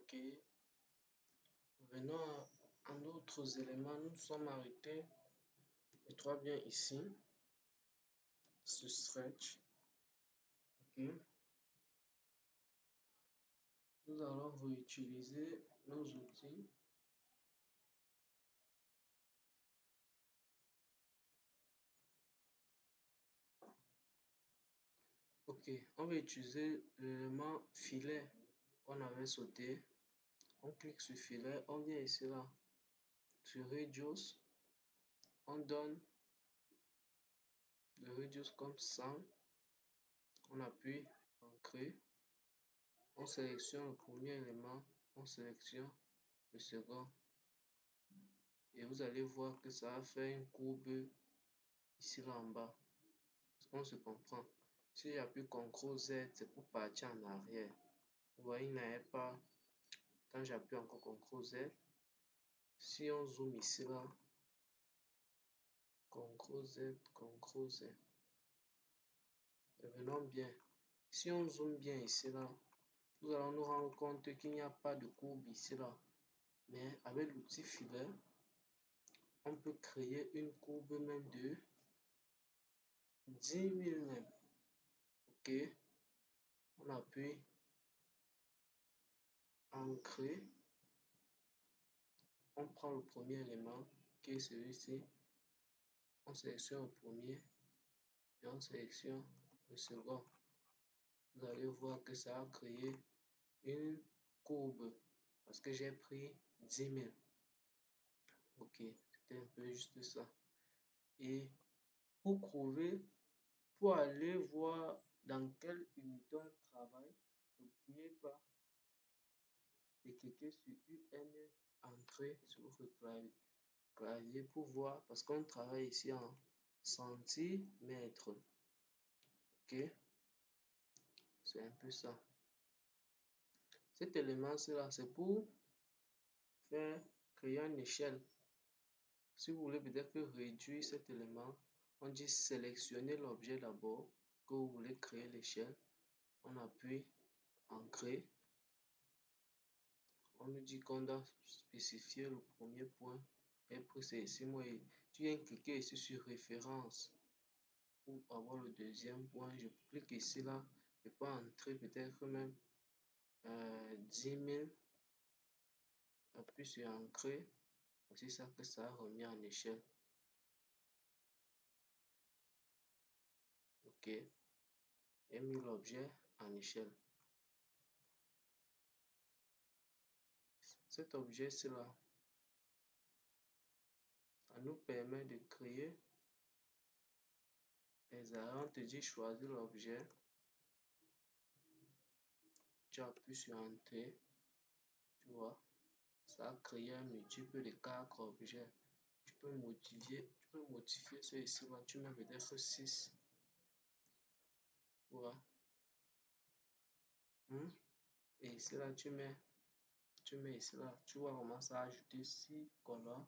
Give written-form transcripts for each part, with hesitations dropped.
Ok, venons à d'autres éléments. Nous sommes arrêtés. Les trois biens ici. Ce stretch. Ok. Nous allons réutiliser nos outils. Ok, on va utiliser l'élément filet qu'on avait sauté. On clique sur filet, on vient ici là, sur Radius. On donne le Radius comme 100. On appuie Ancrer. On sélectionne le premier élément, on sélectionne le second. Et vous allez voir que ça va faire une courbe ici là en bas. On se comprend. Si j'appuie CTRL Z, c'est pour partir en arrière. Vous voyez, il n'avait pas. Quand j'appuie encore CTRL Z, si on zoome ici là, CTRL Z, CTRL Z. Et venons bien. Si on zoome bien ici là, nous allons nous rendre compte qu'il n'y a pas de courbe ici là. Mais avec l'outil filet, on peut créer une courbe même de 10 000 même. Ok. On appuie Ancrer. On prend le premier élément qui est celui-ci. On sélectionne le premier et on sélectionne le second. Vous allez voir que ça a créé une courbe parce que j'ai pris 10 000. Ok, c'était un peu juste ça. Et pour trouver, pour aller voir dans quelle unité on travaille, n'oubliez pas de cliquer sur UN Entrée sur votre clavier pour voir parce qu'on travaille ici en centimètres. Ok, c'est un peu ça. Cet élément-là, c'est pour créer une échelle. Si vous voulez peut-être réduire cet élément, on dit sélectionner l'objet d'abord, que vous voulez créer l'échelle. On appuie Ancrer. On nous dit qu'on doit spécifier le premier point. Et puis c'est ici, moi, tu viens cliquer ici sur référence pour avoir le deuxième point. Je clique ici là, je peux entrer peut-être même 10 000. Appuie sur Ancrer. C'est ça que ça a remis en échelle. Ok. Et mis l'objet en échelle. Cet objet-là, ça nous permet de créer les arrêts. On te dit choisir l'objet. Tu appuies sur Entrée. Tu vois, ça a créé un multiple de 4 objets. Tu peux modifier ce ici-là. Tu mets peut-être 6. Voilà. Et ici là, tu mets ici là. Tu vois comment ça a ajouté 6 colonnes.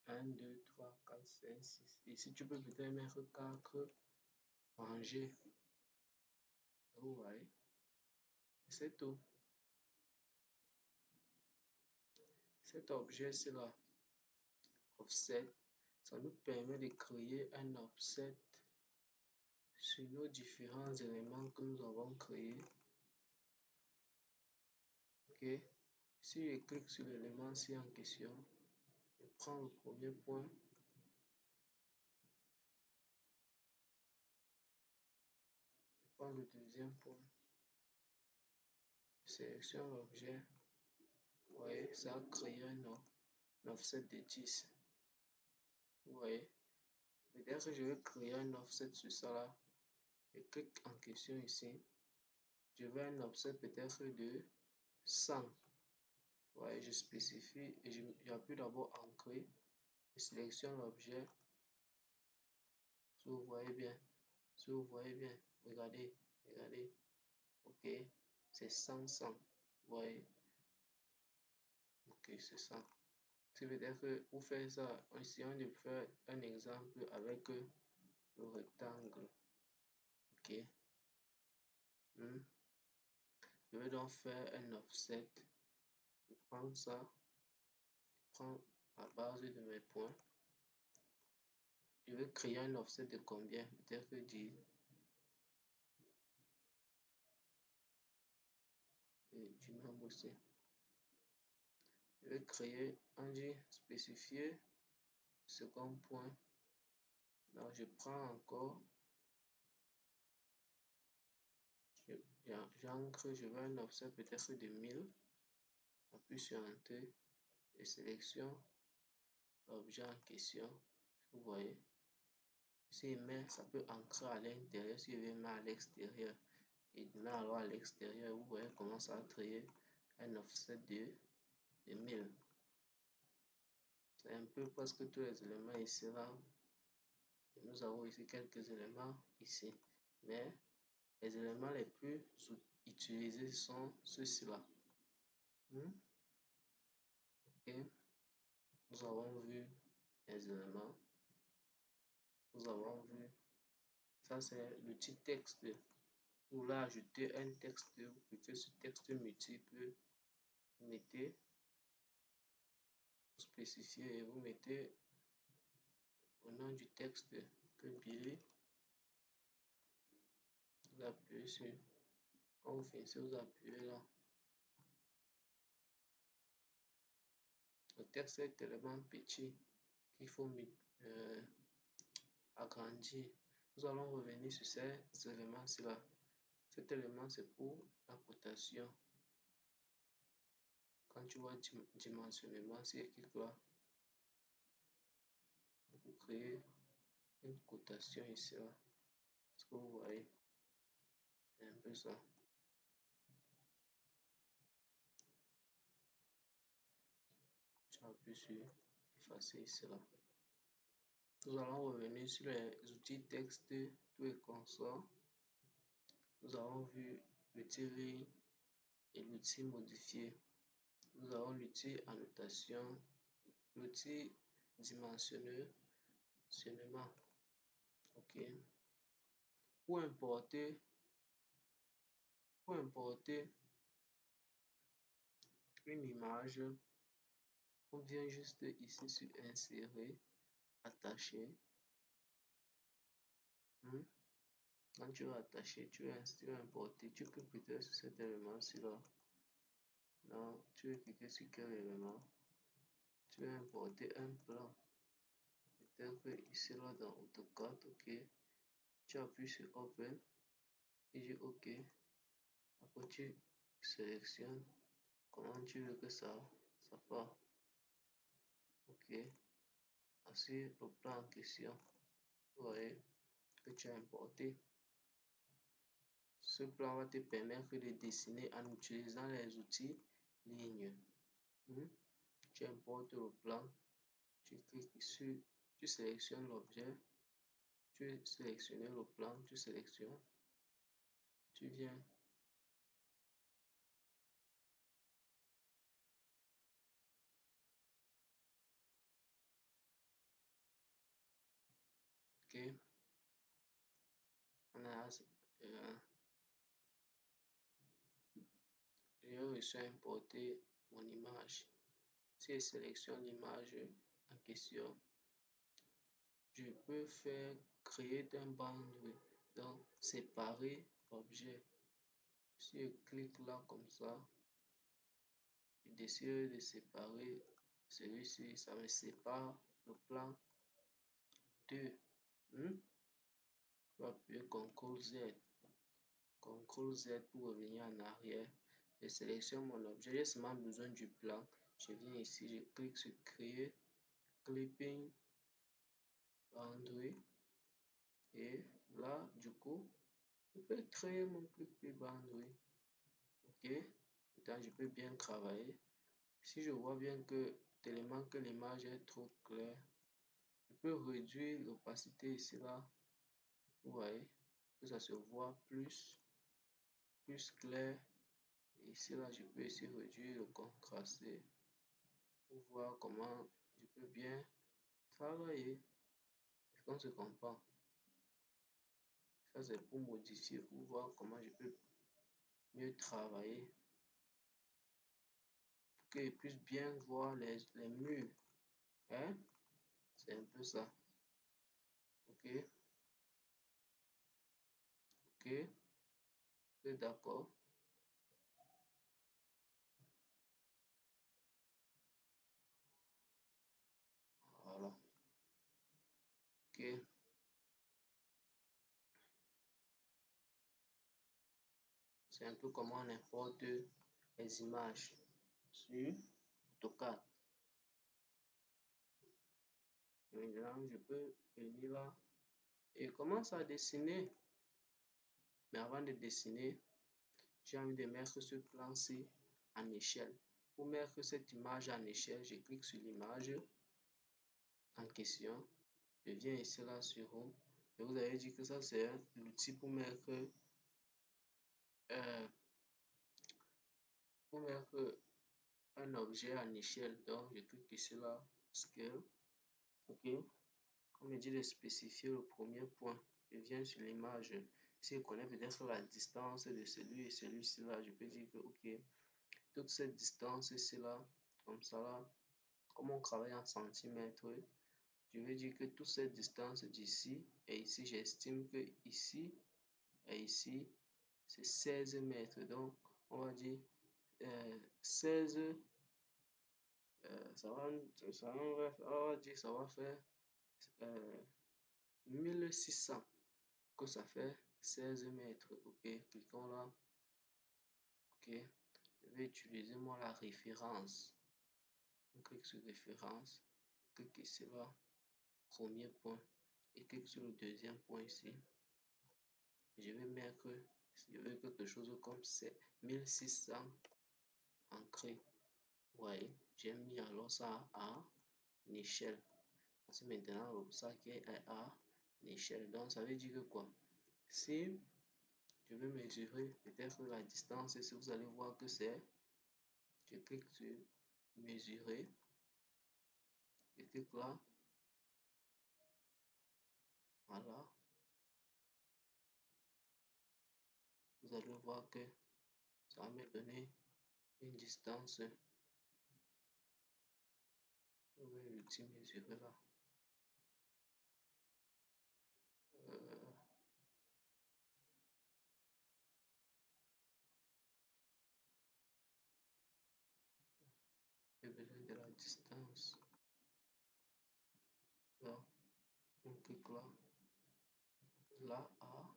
1, 2, 3, 4, 5, 6. Ici, tu peux peut-être mettre 4 rangées. Vous voyez? C'est tout. Cet objet-ci là, offset, ça nous permet de créer un offset sur nos différents éléments que nous avons créés. Ok. Si je clique sur l'élément-ci en question, je prends le premier point. Je prends le deuxième point. Je sélectionne l'objet. Vous voyez, ça a créé un offset de 10. Vous voyez. Peut-être que je vais créer un offset sur ça là. Je clique en question ici. Je veux un offset peut-être de 100. Ouais, je spécifie et j'appuie d'abord Ancrer. Je sélectionne l'objet. Si vous voyez bien. Si vous voyez bien. Regardez. Regardez. Ok. C'est 100, 100. Vous voyez. Ok, c'est ça. C'est peut-être que pour faire ça, essayons de faire un exemple avec le rectangle. Ok. Je vais donc faire un offset Je prends ça, je prends la base de mes points. Je vais créer un offset de combien? Peut-être dire du nombre aussi. Je vais créer un J spécifié, second point. Là, je prends encore, j'ancre, je veux un offset peut-être de 1000. J'appuie sur Entrée et sélectionne l'objet en question. Vous voyez, si je mets, ça peut ancrer à l'intérieur. Si je vais mettre à l'extérieur, et mets alors à l'extérieur, vous voyez comment ça va créer un offset de 1000. C'est un peu presque tous les éléments ici là. Et nous avons ici quelques éléments ici. Mais les éléments les plus utilisés sont ceux-ci là. Ok, nous avons vu les éléments. Nous avons vu, ça c'est l'outil texte. Vous voulez ajouter un texte, vous cliquez sur texte multiple, vous mettez, vous spécifiez et vous mettez au nom du texte que Billy. Vous appuyez sur, quand vous finissez, vous appuyez là. Le texte est tellement petit qu'il faut agrandir. Nous allons revenir sur ces éléments-ci là. Cet élément, c'est pour la cotation. Quand tu vois dimensionnement, c'est écrit là. Vous créez une cotation ici là. Ce que vous voyez, c'est un peu ça. J'appuie sur effacer ici là. Nous allons revenir sur les outils texte, tout et consorts. Nous avons vu l'outil ligne et l'outil modifier. Nous avons l'outil annotation, l'outil dimensionnement. Ok. Pour importer une image, on vient juste ici sur insérer, attacher. Quand tu vas attacher, tu vas importer, tu cliques peut-être sur cet élément-ci là. Là, tu vas cliquer sur quel élément? Tu vas importer un plan. Peut-être ici là dans AutoCAD, ok. Tu appuies sur Open et dis OK. Après tu sélectionnes comment tu veux que ça part. Ok. Voici le plan en question. Vous voyez que tu as importé. Ce plan va te permettre de dessiner en utilisant les outils ligne. Tu importes le plan, tu cliques sur, tu sélectionnes l'objet, tu sélectionnes le plan, tu sélectionnes, tu viens. Ok. On a j'ai réussi à importer mon image. Si je sélectionne l'image en question, je peux faire créer un bandwidth, donc séparer l'objet. Si je clique là comme ça, je décide de séparer celui-ci, ça me sépare le plan 2. Je vais appuyer CTRL Z. CTRL Z pour revenir en arrière. Je sélectionne mon objet, j'ai seulement besoin du plan. Je viens ici, je clique sur créer, clipping, boundary. Et là, du coup, je peux créer mon clipping boundary. Ok, maintenant je peux bien travailler. Si je vois bien que tellement que l'image est trop claire, je peux réduire l'opacité ici là. Vous voyez que ça se voit plus clair. Et ici là, je peux essayer de réduire le contraste pour voir comment je peux bien travailler. Est-ce qu'on se comprend? Ça c'est pour modifier, pour voir comment je peux mieux travailler. qu'ils puissent bien voir les murs. Hein? C'est un peu ça. Ok, ok, vous êtes d'accord? Voilà. Ok, c'est un peu comment on importe les images sur AutoCAD. Maintenant, je peux venir là et commence à dessiner. Mais avant de dessiner, j'ai envie de mettre ce plan-ci en échelle. Pour mettre cette image en échelle, je clique sur l'image en question. Je viens ici là sur Home. Et vous avez dit que ça c'est l'outil euh, pour mettre un objet en échelle. Donc je clique ici là, Scale. Ok. On me dit de spécifier le premier point. Je viens sur l'image. Si je connais peut-être la distance de celui et celui-ci là, je peux dire que ok, toute cette distance ici là, comme ça là, comme on travaille en centimètres, je vais dire que toute cette distance d'ici et ici, j'estime que ici et ici, c'est 16 mètres. Donc, on va dire 16, ça va faire 1600, que ça fait 16 mètres. Ok, cliquons là. Ok, je vais utiliser moi la référence. On clique sur référence, je clique ici là, premier point, et clique sur le deuxième point ici. Je vais mettre, je veux quelque chose comme 1600 ancré. Ouais, j'ai mis alors ça à échelle. Parce que maintenant, ça qui est à échelle. Donc, ça veut dire que quoi? Si je veux mesurer peut-être la distance, si vous allez voir que c'est, je clique sur mesurer, je clique là, voilà. Vous allez voir que ça va me donner une distance. Je vais l'outil mesurer là. Euh, j'ai besoin de la distance. Là, on clique là, là, là.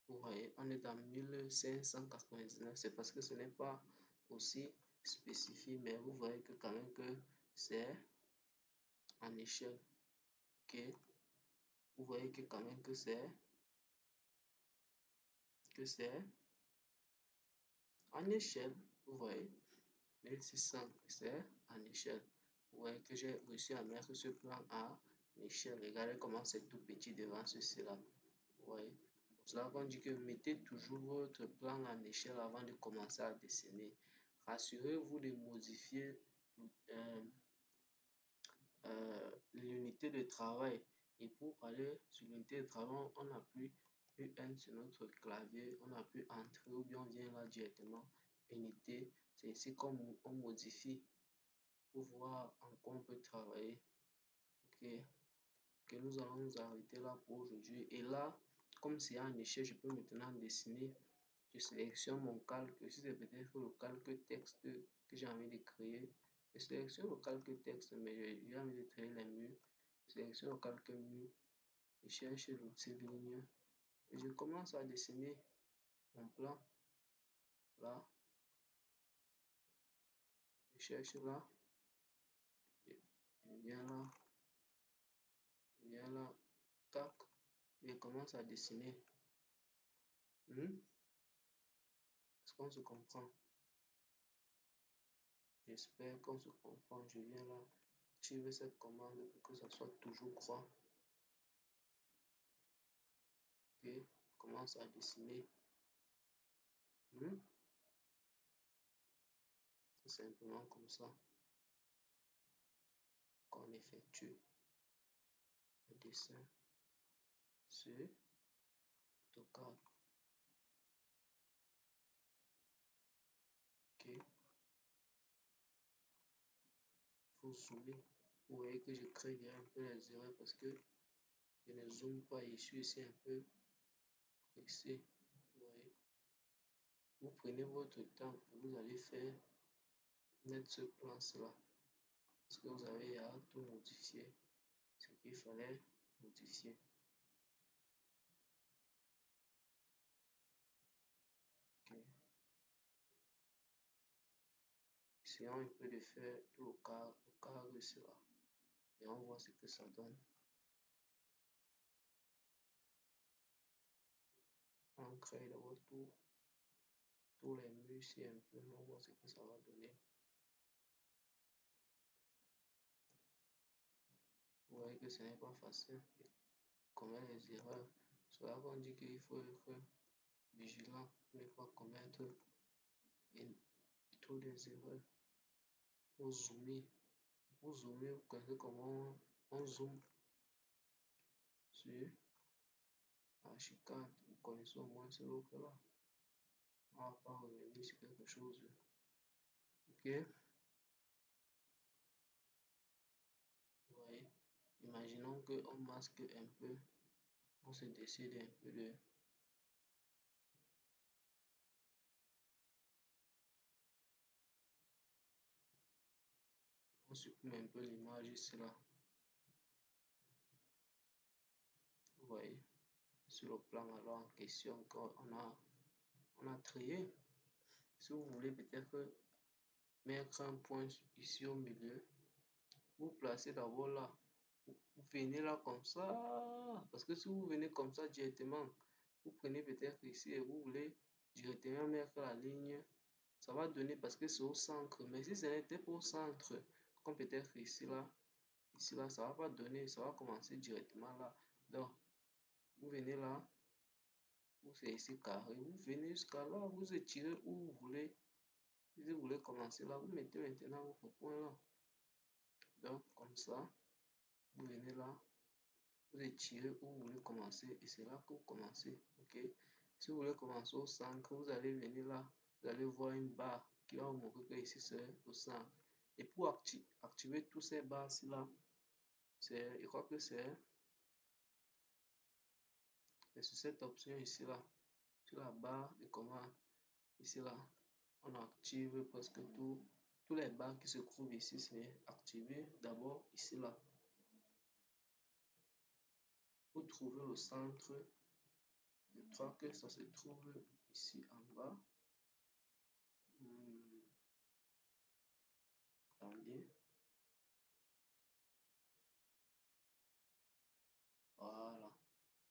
Vous voyez, on est à 1599. C'est parce que ce n'est pas aussi spécifié, mais vous voyez que quand même que c'est en échelle. Ok, vous voyez que quand même que c'est en échelle. Vous voyez, 1600, c'est en échelle. Vous voyez que j'ai réussi à mettre ce plan à l'échelle. Regardez comment c'est tout petit devant ceci-là. Vous voyez. C'est cela qu'on dit que mettez toujours votre plan en échelle avant de commencer à dessiner. Rassurez-vous de modifier euh, l'unité de travail. Et pour aller sur l'unité de travail, on appuie UN sur notre clavier, on appuie Entrée ou bien on vient là directement, unité. C'est ici qu'on on modifie pour voir en quoi on peut travailler. Ok, que nous allons nous arrêter là pour aujourd'hui. Et là, comme c'est en échelle, je peux maintenant dessiner. Je sélectionne mon calque. Si c'est peut-être le calque texte que j'ai envie de créer, je sélectionne le calque texte, mais j'ai envie de créer les murs. Je sélectionne le calque mur. Je cherche l'outil ligne et je commence à dessiner mon plan. Là, je cherche là, je viens là, je viens là, tac, je commence à dessiner. Est-ce qu'on se comprend? J'espère qu'on se comprend. Je viens là, activer cette commande pour que ça soit toujours croix. Ok, commence à dessiner. C'est simplement comme ça qu'on effectue le dessin sur AutoCAD. pour zoomer. Vous voyez que je crée bien un peu les erreurs parce que je ne zoome pas. Je suis ici un peu pressé. Vous voyez. Vous prenez votre temps et vous allez faire mettre ce plan-là. Parce que vous avez à tout modifier. Ce qu'il fallait modifier. Ok. Essayons un peu de faire tout le cadre cela. Et on voit ce que ça donne. On crée d'abord tous les murs ici un peu. On voit ce que ça va donner. Vous voyez que ce n'est pas facile. Et commettre les erreurs. C'est là qu'on dit qu'il faut être vigilant pour ne pas commettre toutes les erreurs. Pour zoomer. Pour zoomer, vous connaissez comment on zoome sur la chicane. Vous connaissez au moins ce là. On ne va pas revenir sur quelque chose. Ok. Vous voyez. Imaginons qu'on masque un peu. On se décide un peu de... On supprime un peu l'image ici là. Vous voyez. Sur le plan alors en question qu'on a trié. Si vous voulez peut-être mettre un point ici au milieu, vous placez d'abord là. Vous venez là comme ça. Parce que si vous venez comme ça directement, vous prenez peut-être ici et vous voulez directement mettre la ligne. Ça va donner parce que c'est au centre. Mais si ce n'était pas au centre, comme peut-être ici là, ça va pas donner. Ça va commencer directement là. Donc, vous venez là. Vous c'est ici carré. Vous venez jusqu'à là. Vous étirez où vous voulez. Si vous voulez commencer là, vous mettez maintenant votre point là. Donc, comme ça, vous venez là. Vous étirez où vous voulez commencer et c'est là que vous commencez. Ok. Si vous voulez commencer au centre, vous allez venir là. Vous allez voir une barre qui va vous montrer que ici c'est le centre. Et pour activer tous ces barres-ci là, je crois que c'est sur cette option ici là, sur la barre de commande ici là, on active presque tous les barres qui se trouvent ici, c'est activé d'abord ici là. Pour trouver le centre, je crois que ça se trouve ici en bas. Attendez. Voilà.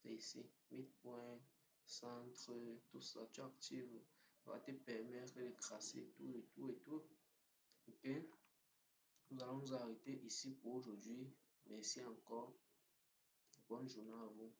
C'est ici. Midpoint, centre, tout ça. Tu actives. Ça va te permettre de tracer tout et tout et tout. Ok. Nous allons nous arrêter ici pour aujourd'hui. Merci encore. Bonne journée à vous.